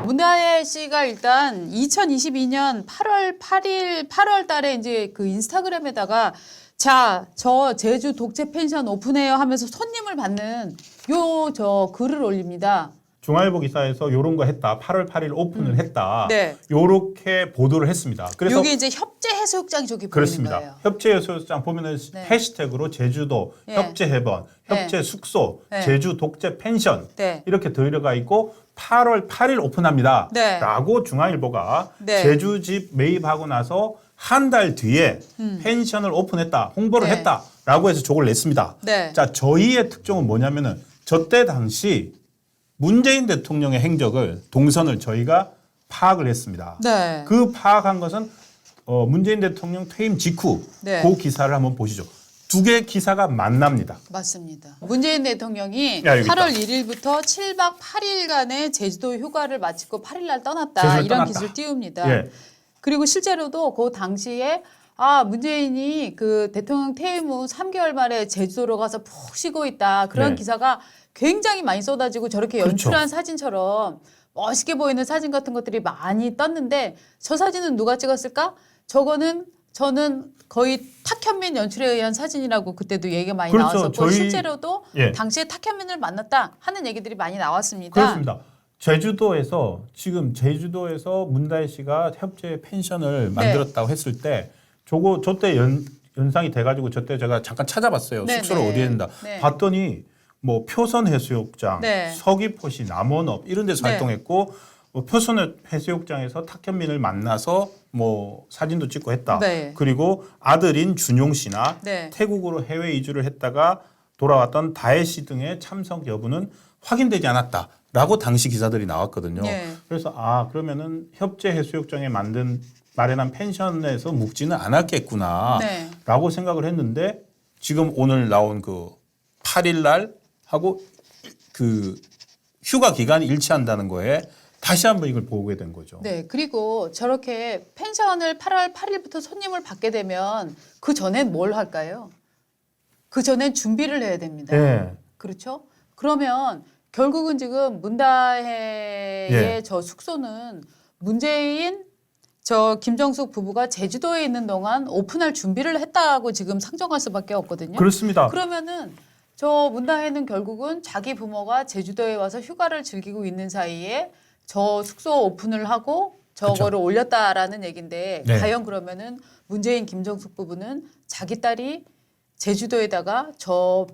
문다혜 씨가 일단 2022년 8월 8일, 8월 달에 이제 그 인스타그램에다가 자, 저 제주 독채 펜션 오픈해요 하면서 손님을 받는 저 글을 올립니다. 중앙일보 기사에서 이런 거 했다. 8월 8일 오픈을 했다. 네. 요렇게 보도를 했습니다. 그래서 여기 이제 협재 해수욕장이 저기 보이는 그렇습니다. 거예요. 협재 해수욕장 보면은 네. 해시태그로 제주도, 네. 협재 해변, 협재 네. 숙소, 네. 제주 독채 펜션 네. 이렇게 들어가 있고 8월 8일 오픈합니다. 네. 라고 중앙일보가 네. 제주집 매입하고 나서 한 달 뒤에 펜션을 오픈했다. 홍보를 네. 했다라고 해서 저걸 냈습니다. 네. 자, 저희의 특종은 뭐냐면은 저때 당시 문재인 대통령의 행적을 동선을 저희가 파악을 했습니다. 네. 그 파악한 것은 문재인 대통령 퇴임 직후 네. 그 기사를 한번 보시죠. 두 개의 기사가 만납니다. 맞습니다. 문재인 대통령이 야, 여기 8월 있다. 1일부터 7박 8일간의 제주도 휴가를 마치고 8일 날 떠났다. 제주를 이런 떠났다. 기사를 띄웁니다. 예. 그리고 실제로도 그 당시에 문재인이 그 대통령 퇴임 후 3개월 만에 제주도로 가서 푹 쉬고 있다. 그런 네. 기사가 굉장히 많이 쏟아지고 저렇게 그렇죠. 연출한 사진처럼 멋있게 보이는 사진 같은 것들이 많이 떴는데 저 사진은 누가 찍었을까? 저는 거의 탁현민 연출에 의한 사진이라고 그때도 얘기가 많이 그렇죠. 나왔었고 실제로도 예. 당시에 탁현민을 만났다 하는 얘기들이 많이 나왔습니다. 그렇습니다. 제주도에서 문다혜 씨가 협재 펜션을 만들었다고 했을 때 저때 연상이 돼가지고 저때 제가 잠깐 찾아봤어요. 네, 숙소를 네. 어디에 했는다. 네. 봤더니 뭐 표선 해수욕장, 네. 서귀포시 남원읍 이런 데서 네. 활동했고 뭐 표선 해수욕장에서 탁현민을 만나서 뭐 사진도 찍고 했다. 네. 그리고 아들인 준용 씨나 네. 태국으로 해외 이주를 했다가 돌아왔던 다혜 씨 등의 참석 여부는 확인되지 않았다라고 당시 기사들이 나왔거든요. 네. 그래서 그러면은 협재 해수욕장에 마련한 펜션에서 묵지는 않았겠구나라고 네. 생각을 했는데 지금 오늘 나온 그 8일 날 하고 그 휴가 기간이 일치한다는 거에 다시 한번 이걸 보게 된 거죠. 네, 그리고 저렇게 펜션을 8월 8일부터 손님을 받게 되면 그 전엔 뭘 할까요? 그 전엔 준비를 해야 됩니다. 네. 그렇죠? 그러면 결국은 지금 문다혜의 예. 저 숙소는 문재인 김정숙 부부가 제주도에 있는 동안 오픈할 준비를 했다고 지금 상정할 수밖에 없거든요. 그렇습니다. 그러면은 저 문다혜는 결국은 자기 부모가 제주도에 와서 휴가를 즐기고 있는 사이에 저 숙소 오픈을 하고 저거를 올렸다라는 얘기인데 네. 과연 그러면은 문재인 김정숙 부부는 자기 딸이 제주도에다가 저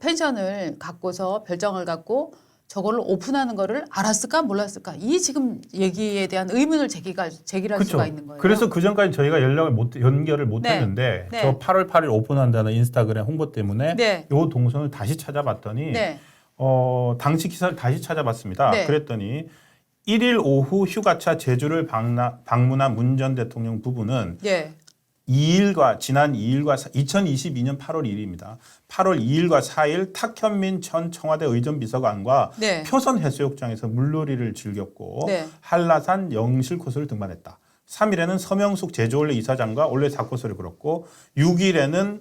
펜션을 갖고서 별장을 갖고 저거를 오픈하는 거를 알았을까 몰랐을까 이 지금 얘기에 대한 의문을 제기할 그렇죠. 수가 있는 거예요. 그래서 그 전까지 저희가 연결을 못 네. 했는데 네. 저 8월 8일 오픈한다는 인스타그램 홍보 때문에 네. 요 동선을 다시 찾아봤더니 네. 당시 기사를 다시 찾아봤습니다. 네. 그랬더니 1일 오후 휴가차 제주를 방문한 문 전 대통령 부부는 네. 지난 2일과 2022년 8월 1일입니다. 8월 2일과 4일 탁현민 전 청와대 의전비서관과 네. 표선 해수욕장에서 물놀이를 즐겼고 네. 한라산 영실 코스를 등반했다. 3일에는 서명숙 제주올레 이사장과 올레 4코스를 걸었고 5일에는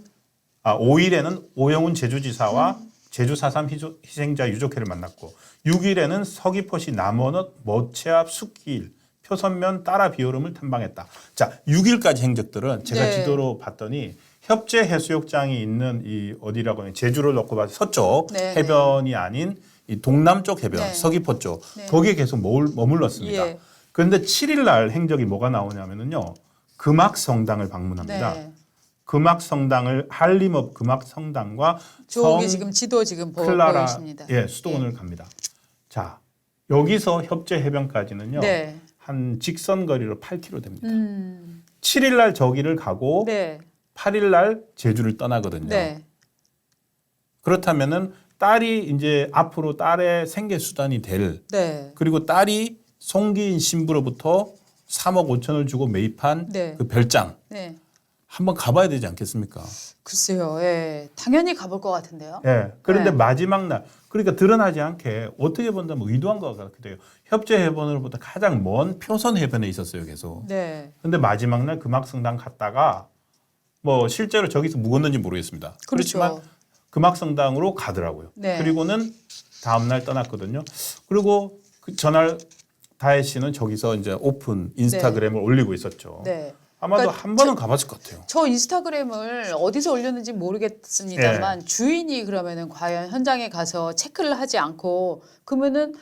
오영훈 제주지사와 제주 4.3 희생자 유족회를 만났고 6일에는 서귀포시 남원읍 모채앞 숲길 표선면 따라 비오름을 탐방했다. 자, 6일까지 행적들은 제가 네. 지도로 봤더니 협재 해수욕장이 있는 이 어디라고 하면 제주를 놓고 봐서 서쪽 네, 해변이 아닌 이 동남쪽 해변, 네. 서귀포 쪽 네. 거기에 계속 머물렀습니다. 예. 그런데 7일 날 행적이 뭐가 나오냐면요. 금악성당을 방문합니다. 네. 금악성당을 한림읍 금악성당과 저기 지금 지도 지금 클라라 보이십니다. 수도원을 갑니다. 자, 여기서 협재 해변까지는요. 네. 한 직선 거리로 8km 됩니다. 7일 음. 날 저기를 가고 네. 8일 날 제주를 떠나거든요. 네. 그렇다면은 딸이 이제 앞으로 딸의 생계 수단이 될 네. 그리고 딸이 송기인 신부로부터 3억 5천을 주고 매입한 네. 그 별장 네. 한번 가봐야 되지 않겠습니까? 글쎄요. 예. 당연히 가볼 것 같은데요. 예. 그런데 네. 마지막 날, 그러니까 드러나지 않게 어떻게 본다면 의도한 것 같아요. 협재 해변으로부터 가장 먼 표선 해변에 있었어요, 계속. 네. 근데 마지막 날 금악성당 갔다가 뭐 실제로 저기서 묵었는지 모르겠습니다. 그렇죠. 그렇지만 금악성당으로 가더라고요. 네. 그리고는 다음 날 떠났거든요. 그리고 전날 다혜 씨는 저기서 이제 오픈 인스타그램을 올리고 있었죠. 네. 아마도 그러니까 한 번은 가봤을 것 같아요. 저 인스타그램을 어디서 올렸는지 모르겠습니다만 주인이 그러면은 과연 현장에 가서 체크를 하지 않고 그러면은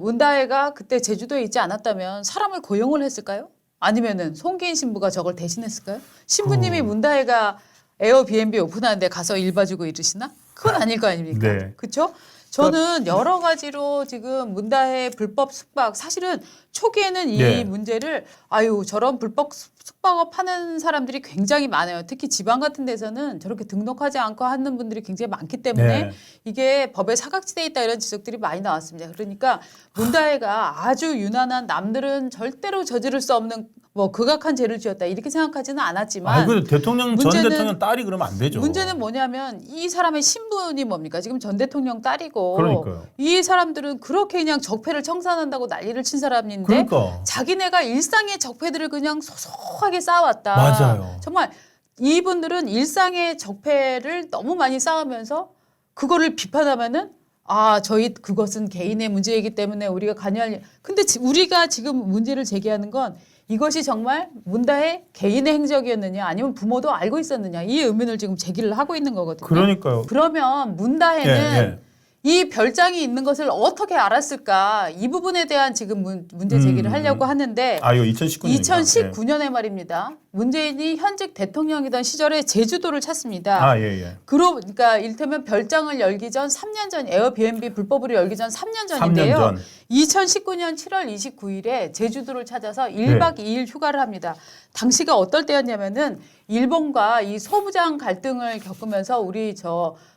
문다혜가 그때 제주도에 있지 않았다면 사람을 고용을 했을까요? 아니면은 송기인 신부가 저걸 대신했을까요? 신부님이 문다혜가 에어비앤비 오픈하는데 가서 일 봐주고 이러시나? 그건 아닐 거 아닙니까? 네. 그렇죠? 저는 여러 가지로 지금 문다혜 불법 숙박 사실은 초기에는 이 네. 문제를 아유 저런 불법 숙박업 하는 사람들이 굉장히 많아요. 특히 지방 같은 데서는 저렇게 등록하지 않고 하는 분들이 굉장히 많기 때문에 네. 이게 법에 사각지대에 있다 이런 지적들이 많이 나왔습니다. 그러니까 문다혜가 아주 유난한 남들은 절대로 저지를 수 없는 뭐 극악한 죄를 지었다 이렇게 생각하지는 않았지만 아, 그 대통령 전 문제는- 대통령 딸이 그러면 안 되죠. 문제는 뭐냐면 이 사람의 신분이 뭡니까? 지금 전 대통령 딸이고 그러니까요. 이 사람들은 그렇게 그냥 적폐를 청산한다고 난리를 친 사람인데 그러니까. 자기네가 일상의 적폐들을 그냥 소소하게 쌓아왔다. 맞아요. 정말 이분들은 일상의 적폐를 너무 많이 쌓으면서 그거를 비판하면은 저희 그것은 개인의 문제이기 때문에 우리가 관여할 일. 근데 우리가 지금 문제를 제기하는 건 이것이 정말 문다혜 개인의 행적이었느냐 아니면 부모도 알고 있었느냐 이 의문을 지금 제기를 하고 있는 거거든요. 그러니까요. 그러면 문다혜는 예. 이 별장이 있는 것을 어떻게 알았을까 이 부분에 대한 지금 문제 제기를 하려고 하는데 아, 이거 2019년. 2019년에 말입니다. 문재인이 현직 대통령이던 시절에 제주도를 찾습니다. 아, 예, 예. 그러니까 일테면 별장을 열기 전 3년 전 에어비앤비 불법으로 열기 전 3년 3년 전인데요. 전. 2019년 7월 29일에 제주도를 찾아서 1박 2일 휴가를 합니다. 당시가 어떨 때였냐면은 일본과 이 소부장 갈등을 겪으면서 우리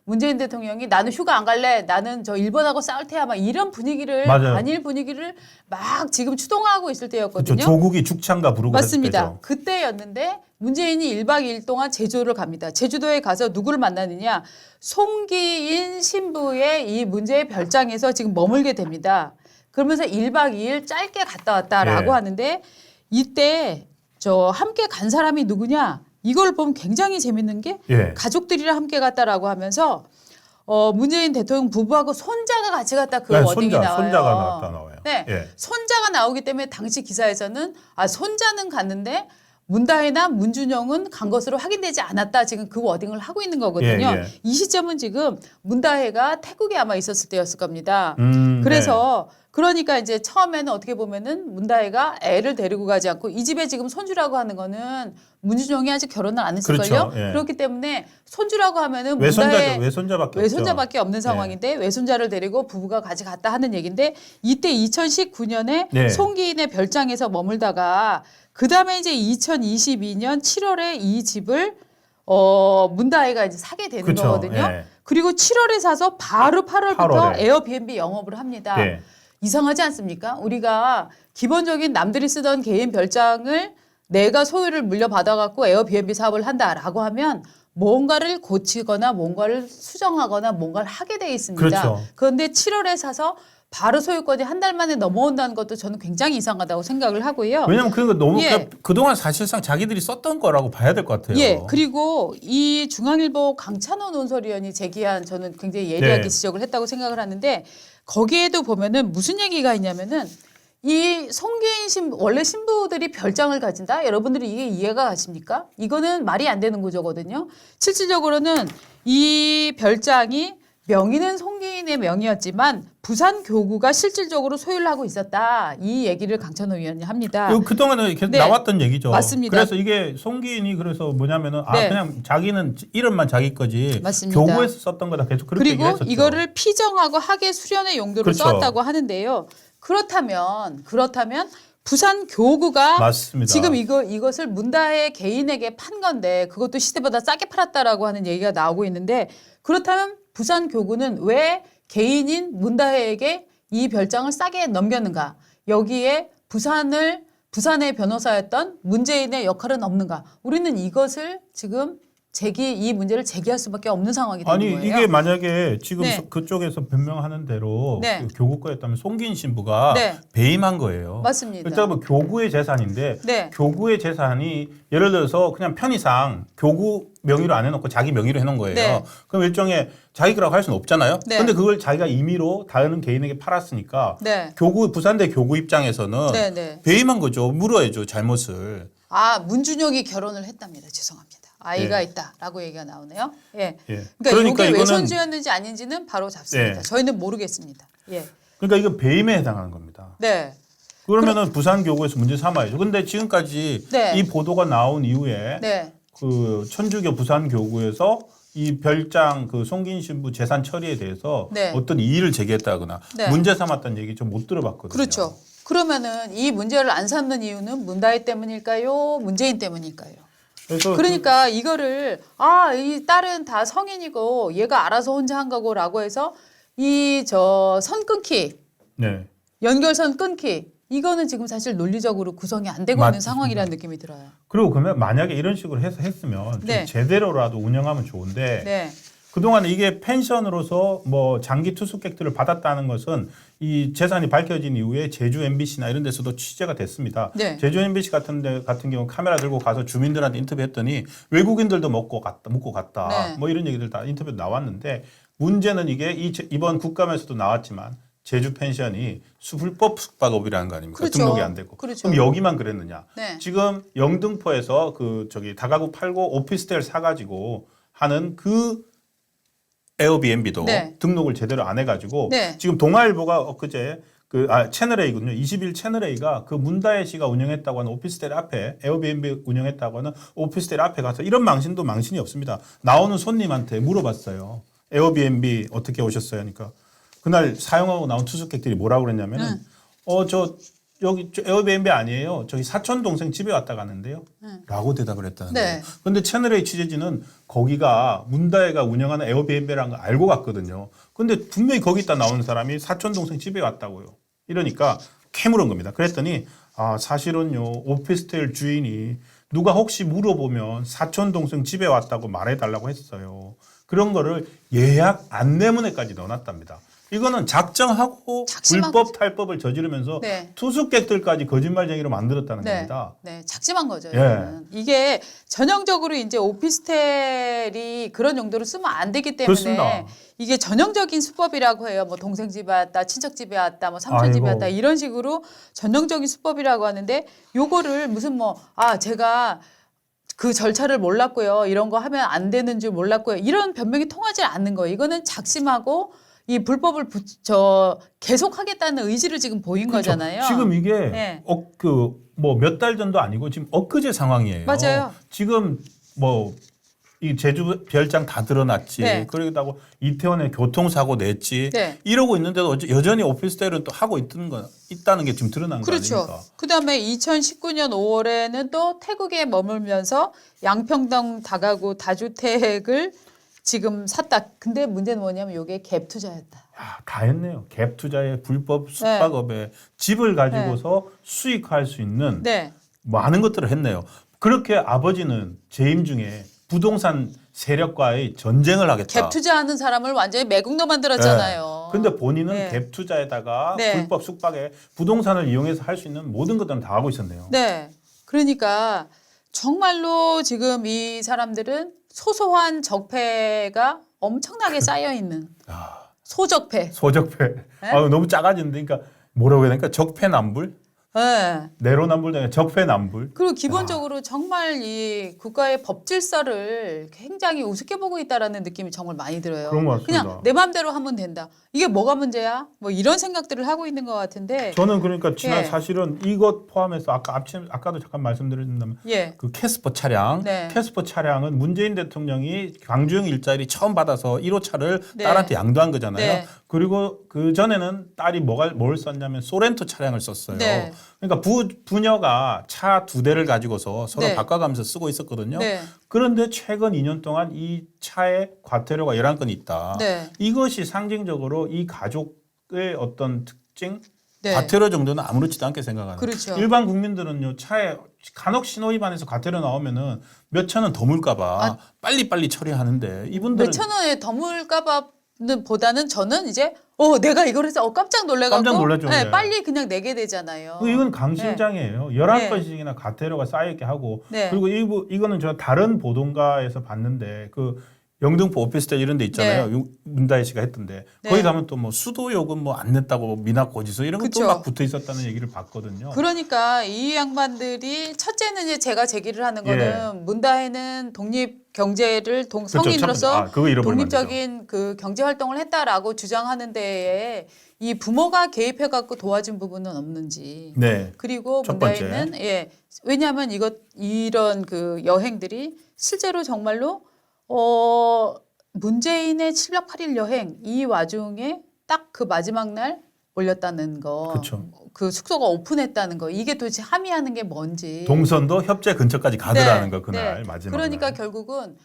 문재인 대통령이 나는 휴가 안 갈래. 나는 일본하고 싸울 테야. 막 이런 분위기를 맞아요. 반일 분위기를 막 지금 추동하고 있을 때였거든요. 그렇죠. 조국이 죽창가 부르고 맞습니다. 했을 때죠. 그때였는데 문재인이 1박 2일 동안 제주도를 갑니다. 제주도에 가서 누구를 만나느냐. 송기인 신부의 이 문제의 별장에서 지금 머물게 됩니다. 그러면서 1박 2일 짧게 갔다 왔다라고 예. 하는데 이때 함께 간 사람이 누구냐. 이걸 보면 굉장히 재밌는 게 예. 가족들이랑 함께 갔다라고 하면서 문재인 대통령 부부하고 손자가 같이 갔다 그 네, 워딩이 나와요. 손자가 나와요. 네. 예. 손자가 나오기 때문에 당시 기사에서는 손자는 갔는데 문다혜나 문준영은 간 것으로 확인되지 않았다. 지금 그 워딩을 하고 있는 거거든요. 예, 예. 이 시점은 지금 문다혜가 태국에 아마 있었을 때였을 겁니다. 네. 그래서 그러니까 이제 처음에는 어떻게 보면은 문다혜가 애를 데리고 가지 않고 이 집에 지금 손주라고 하는 거는 문준영이 아직 결혼을 안 했을걸요. 그렇죠. 예. 그렇기 때문에 손주라고 하면은 문다혜 외손자밖에 없죠. 없는 상황인데 외손자를 데리고 부부가 같이 갔다 하는 얘기인데 이때 2019년에 네. 송기인의 별장에서 머물다가 그 다음에 이제 2022년 7월에 이 집을 문다혜가 이제 사게 되는 그렇죠. 거거든요. 예. 그리고 7월에 사서 바로 8월부터 8월에. 에어비앤비 영업을 합니다. 네. 이상하지 않습니까? 우리가 기본적인 남들이 쓰던 개인 별장을 내가 소유를 물려받아갖고 에어비앤비 사업을 한다라고 하면 뭔가를 고치거나 뭔가를 수정하거나 뭔가를 하게 돼 있습니다. 그렇죠. 그런데 7월에 사서 바로 소유권이 한 달 만에 넘어온다는 것도 저는 굉장히 이상하다고 생각을 하고요. 왜냐면 그거 너무 예. 그동안 사실상 자기들이 썼던 거라고 봐야 될 것 같아요. 예, 그리고 이 중앙일보 강찬호 논설위원이 제기한 저는 굉장히 예리하게 네. 지적을 했다고 생각을 하는데 거기에도 보면은 무슨 얘기가 있냐면은 이 송기인 원래 신부들이 별장을 가진다? 여러분들이 이게 이해가 가십니까? 이거는 말이 안 되는 구조거든요. 실질적으로는 이 별장이 명의는 송기인의 명의였지만 부산 교구가 실질적으로 소유를 하고 있었다. 이 얘기를 강찬호 위원이 합니다. 그동안은 계속 네. 나왔던 얘기죠. 맞습니다. 그래서 이게 송기인이 그래서 뭐냐면은 네. 그냥 자기는 이름만 자기 거지 맞습니다. 교구에서 썼던 거다 계속 그렇게 그리고 얘기했었죠. 이거를 피정하고 학예 수련의 용도로 그렇죠. 써왔다고 하는데요. 그렇다면 부산 교구가 맞습니다. 지금 이것을 문다혜 개인에게 판 건데 그것도 시세보다 싸게 팔았다라고 하는 얘기가 나오고 있는데 그렇다면 부산 교구는 왜 개인인 문다혜에게 이 별장을 싸게 넘겼는가? 여기에 부산의 변호사였던 문재인의 역할은 없는가? 우리는 이것을 지금 이 문제를 제기할 수밖에 없는 상황이 되는 아니 거예요. 이게 만약에 지금 네. 그쪽에서 변명하는 대로 네. 그 교구과였다면 송기인 신부가 네. 배임한 거예요. 맞습니다. 일단 뭐 교구의 재산인데 네. 교구의 재산이 예를 들어서 그냥 편의상 교구 명의로 안 해놓고 자기 명의로 해놓은 거예요. 네. 그럼 일종의 자기 거라고 할 수는 없잖아요. 네. 근데 그걸 자기가 임의로 다른 개인에게 팔았으니까 네. 부산대 교구 입장에서는 네, 네. 배임한 거죠. 물어야죠 잘못을. 아, 문준혁이 결혼을 했답니다. 죄송합니다. 아이가 예. 있다라고 얘기가 나오네요. 예. 예. 그러니까 이게 이거는- 외손주였는지 아닌지는 바로 잡습니다. 네. 저희는 모르겠습니다. 예. 그러니까 이거 배임에 해당하는 겁니다. 네. 그러면은 부산 교구에서 문제 삼아야죠. 근데 지금까지 네. 이 보도가 나온 이후에 네. 그 천주교 부산 교구에서 이 별장 그 송긴 신부 재산 처리에 대해서 네. 어떤 이의를 제기했다거나 네. 문제 삼았다는 얘기 좀 못 들어봤거든요. 그렇죠. 그러면은 이 문제를 안 삼는 이유는 문다혜 때문일까요? 문재인 때문일까요? 그래서 그러니까 이거를 이 딸은 다 성인이고 얘가 알아서 혼자 한 거고라고 해서 이 선 끊기, 네. 연결선 끊기 이거는 지금 사실 논리적으로 구성이 안 되고 있는 맞습니다. 상황이라는 느낌이 들어요. 그리고 그러면 만약에 이런 식으로 해서 했으면 좀 네. 제대로라도 운영하면 좋은데 네. 그동안 이게 펜션으로서 뭐 장기 투숙객들을 받았다는 것은 이 재산이 밝혀진 이후에 제주 MBC나 이런 데서도 취재가 됐습니다. 네. 제주 MBC 같은 경우 카메라 들고 가서 주민들한테 인터뷰했더니 외국인들도 묵고 갔다. 네. 뭐 이런 얘기들 다 인터뷰 나왔는데 문제는 이게 이번 국감에서도 나왔지만 제주 펜션이 불법 숙박업이라는 거 아닙니까? 그렇죠. 등록이 안 되고. 그렇죠. 그럼 여기만 그랬느냐? 네. 지금 영등포에서 다가구 팔고 오피스텔 사가지고 하는 그 에어비앤비도 네. 등록을 제대로 안 해가지고 네. 지금 동아일보가 엊그제 채널A군요. 21 채널A가 그 문다혜 씨가 운영했다고 하는 오피스텔 앞에 에어비앤비 운영했다고 하는 오피스텔 앞에 가서 이런 망신이 없습니다. 나오는 손님한테 물어봤어요. 에어비앤비 어떻게 오셨어요? 하니까 그날 사용하고 나온 투숙객들이 뭐라고 그랬냐면은 여기 에어비앤비 아니에요. 저기 사촌 동생 집에 왔다 가는데요. 라고 대답을 했다는 네. 거예요. 그런데 채널A 취재진은 거기가 문다혜가 운영하는 에어비앤비라는 걸 알고 갔거든요. 근데 분명히 거기 있다 나오는 사람이 사촌 동생 집에 왔다고요. 이러니까 캐물은 겁니다. 그랬더니 사실은요 오피스텔 주인이 누가 혹시 물어보면 사촌 동생 집에 왔다고 말해달라고 했어요. 그런 거를 예약 안내문에까지 넣어놨답니다. 이거는 작정하고 작심한 불법 탈법을 저지르면서 네. 투숙객들까지 거짓말쟁이로 만들었다는 겁니다. 네, 작심한 거죠. 예. 이거는. 이게 전형적으로 이제 오피스텔이 그런 용도로 쓰면 안 되기 때문에 그렇습니다. 이게 전형적인 수법이라고 해요. 뭐 동생 집에 왔다, 친척 집에 왔다, 뭐 삼촌 집에 아이고. 왔다 이런 식으로 전형적인 수법이라고 하는데 요거를 무슨 제가 그 절차를 몰랐고요. 이런 거 하면 안 되는 줄 몰랐고요. 이런 변명이 통하지 않는 거예요. 이거는 작심하고 이 불법을 계속하겠다는 의지를 지금 보인 그렇죠. 거잖아요. 지금 이게 네. 몇 달 전도 아니고 지금 엊그제 상황이에요. 맞아요. 지금 이 제주 별장 다 드러났지. 네. 그러다고 이태원에 교통사고 냈지. 네. 이러고 있는데도 여전히 오피스텔은 또 하고 있다는 게 지금 드러난 거 그렇죠. 아닙니까? 그다음에 2019년 5월에는 또 태국에 머물면서 양평동 다가구 다주택을 지금 샀다. 근데 문제는 뭐냐면 이게 갭 투자였다. 다 했네요. 갭 투자에 불법 숙박업에 집을 가지고서 수익화할 수 있는 네. 많은 것들을 했네요. 그렇게 아버지는 재임 중에 부동산 세력과의 전쟁을 하겠다. 갭 투자하는 사람을 완전히 매국노 만들었잖아요. 근데 본인은 네. 갭 투자에다가 네. 불법 숙박에 부동산을 이용해서 할 수 있는 모든 것들은 다 하고 있었네요. 네. 그러니까 정말로 지금 이 사람들은 소소한 적폐가 엄청나게 쌓여 있는 소적폐. 소적패. 네? 너무 작아지는데, 그러니까 뭐라고 해야 되니까 적폐남불, 네. 내로남불 중에 적폐남불. 그리고 기본적으로 정말 이 국가의 법 질서를 굉장히 우습게 보고 있다라는 느낌이 정말 많이 들어요. 그런 것 같습니다. 그냥 내 마음대로 하면 된다. 이게 뭐가 문제야? 뭐 이런 생각들을 하고 있는 것 같은데. 저는 그러니까 지난 예. 사실은 이것 포함해서 아까도 잠깐 말씀드렸는데 예. 그 캐스퍼 차량, 네. 캐스퍼 차량은 문재인 대통령이 광주형 일자리 처음 받아서 1호차를 네. 딸한테 양도한 거잖아요. 네. 그리고 그 전에는 딸이 뭘 썼냐면 소렌토 차량을 썼어요. 네. 그러니까 부녀가 차 2대를 가지고서 서로 네. 바꿔가면서 쓰고 있었거든요. 네. 그런데 최근 2년 동안 이 차에 과태료가 11건이 있다. 네. 이것이 상징적으로 이 가족의 어떤 특징, 네. 과태료 정도는 아무렇지도 않게 생각하는. 그렇죠. 일반 국민들은요 차에 간혹 신호 위반해서 과태료 나오면은 몇천 원 더 물까봐 빨리 처리하는데 이분들은 몇천 원에 더 물까봐는 보다는 저는 이제 내가 이걸 해서 깜짝 놀래가지고 깜짝 놀랐죠. 네, 네. 빨리 그냥 내게 되잖아요. 이건 강심장이에요. 11건씩이나 과태료가 쌓여있게 하고 네. 그리고 이거는 저 다른 보도인가에서 봤는데 그 영등포 오피스텔 이런 데 있잖아요. 문다혜 씨가 했던데 네. 거기 가면 또 뭐 수도 요금 뭐 안 냈다고 미납 고지서 이런 것도 그쵸. 막 붙어 있었다는 얘기를 봤거든요. 그러니까 이 양반들이 첫째는 이제 제가 제기를 하는 예. 거는 문다혜는 독립 경제를 그렇죠. 성인으로서 그거 잃어버리면 안 되죠. 독립적인 그 경제 활동을 했다라고 주장하는 데에 이 부모가 개입해 갖고 도와준 부분은 없는지. 네. 그리고 첫 번째. 문다혜는 왜냐하면 이런 그 여행들이 실제로 정말로 문재인의 7박 8일 여행 이 와중에 딱 그 마지막 날 올렸다는 거. 그쵸. 그 숙소가 오픈했다는 거. 이게 도대체 함의하는 게 뭔지. 동선도 협재 근처까지 가더라는 거 그날 네. 마지막 그러니까 날. 결국은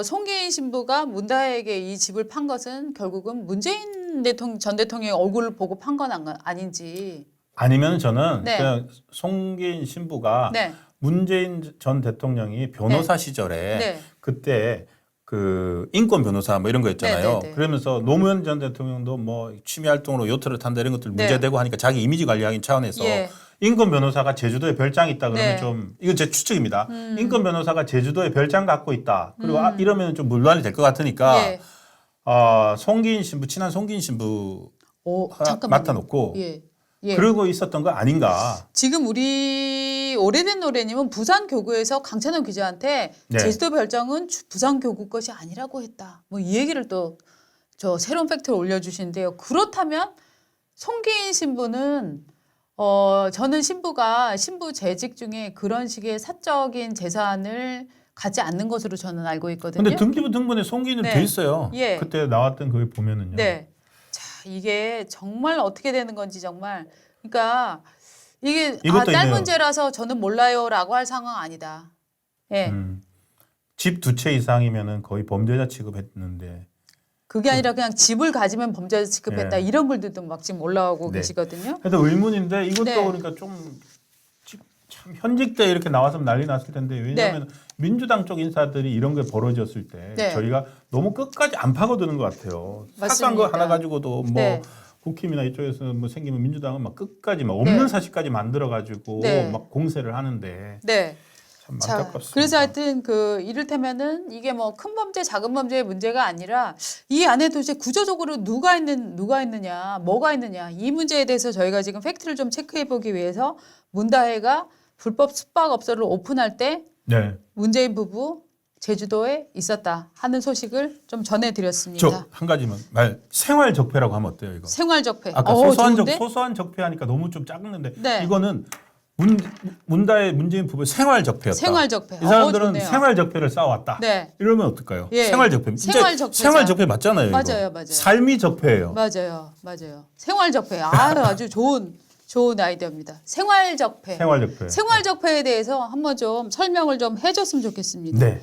송계인 신부가 문다혜에게 이 집을 판 것은 결국은 문재인 전 대통령의 얼굴을 보고 판 건 아닌지. 아니면 저는 네. 그냥 송기인 신부가 네. 문재인 전 대통령이 변호사 시절에 네. 그때 그 인권 변호사 뭐 이런 거 있잖아요. 네, 네. 그러면서 노무현 전 대통령도 뭐 취미 활동으로 요트를 탄다 이런 것들 네. 문제되고 하니까 자기 이미지 관리하기 차원에서 예. 인권 변호사가 제주도에 별장이 있다 그러면 네. 좀 이건 제 추측입니다. 인권 변호사가 제주도에 별장 갖고 있다. 그리고 이러면 좀 논란이 될 것 같으니까 예. 송기인 신부 친한 송기인 신부 잠깐만요. 맡아놓고 예. 예. 그러고 있었던 거 아닌가. 지금 우리 오래된 노래님은 부산 교구에서 강찬호 기자한테 네. 제주도 별장은 부산 교구 것이 아니라고 했다. 뭐 이 얘기를 또 저 새로운 팩트를 올려주시는데요. 그렇다면 송기인 신부는 저는 신부 재직 중에 그런 식의 사적인 재산을 갖지 않는 것으로 저는 알고 있거든요. 근데 등기부 등본에 송기인으로 네. 돼 있어요. 예. 그때 나왔던 그걸 보면은요. 네. 자, 이게 정말 어떻게 되는 건지 정말. 그러니까 이게 이것도 딸 있네요. 문제라서 저는 몰라요라고 할 상황 아니다. 예. 집 두 채 이상이면은 거의 범죄자 취급했는데. 그게 아니라 그냥 집을 가지면 범죄자 취급했다. 예. 이런 글들도 막 지금 올라오고 네. 계시거든요. 그래서 의문인데 이것도 네. 그러니까 좀 참 현직 때 이렇게 나왔으면 난리 났을 텐데 왜냐하면 민주당 쪽 인사들이 이런 게 벌어졌을 때 네. 저희가 너무 끝까지 안 파고드는 것 같아요. 사건 맞습니다. 거 하나 가지고도 뭐 네. 국힘이나 이쪽에서 뭐 생기면 민주당은 막 끝까지 막 없는 네. 사실까지 만들어 가지고 네. 막 공세를 하는데 네. 참 자, 안타깝습니다. 그래서 하여튼 그 이를테면은 이게 뭐 큰 범죄, 작은 범죄의 문제가 아니라 이 안에 도대체 구조적으로 누가 있느냐, 뭐가 있느냐 이 문제에 대해서 저희가 지금 팩트를 좀 체크해 보기 위해서 문다혜가 불법 숙박업소를 오픈할 때 네. 문재인 부부 제주도에 있었다 하는 소식을 좀 전해드렸습니다. 저 한 가지만 생활 적폐라고 하면 어때요 이거? 생활 적폐. 아까 좋은데? 소소한 적폐하니까 너무 좀 작는데 네. 이거는 문다혜 문재인 부부의 생활 적폐였다. 생활 적폐. 이 사람들은 좋네요. 생활 적폐를 쌓아왔다. 네. 이러면 어떨까요? 예. 생활 적폐. 진짜 생활 적폐자. 생활 적폐 맞잖아요. 이거. 맞아요, 맞아요. 삶이 적폐예요. 맞아요. 생활 적폐. 아주 좋은 아이디어입니다. 생활 적폐. 생활 적폐. 생활 적폐에 대해서 한번 좀 설명을 좀 해줬으면 좋겠습니다. 네.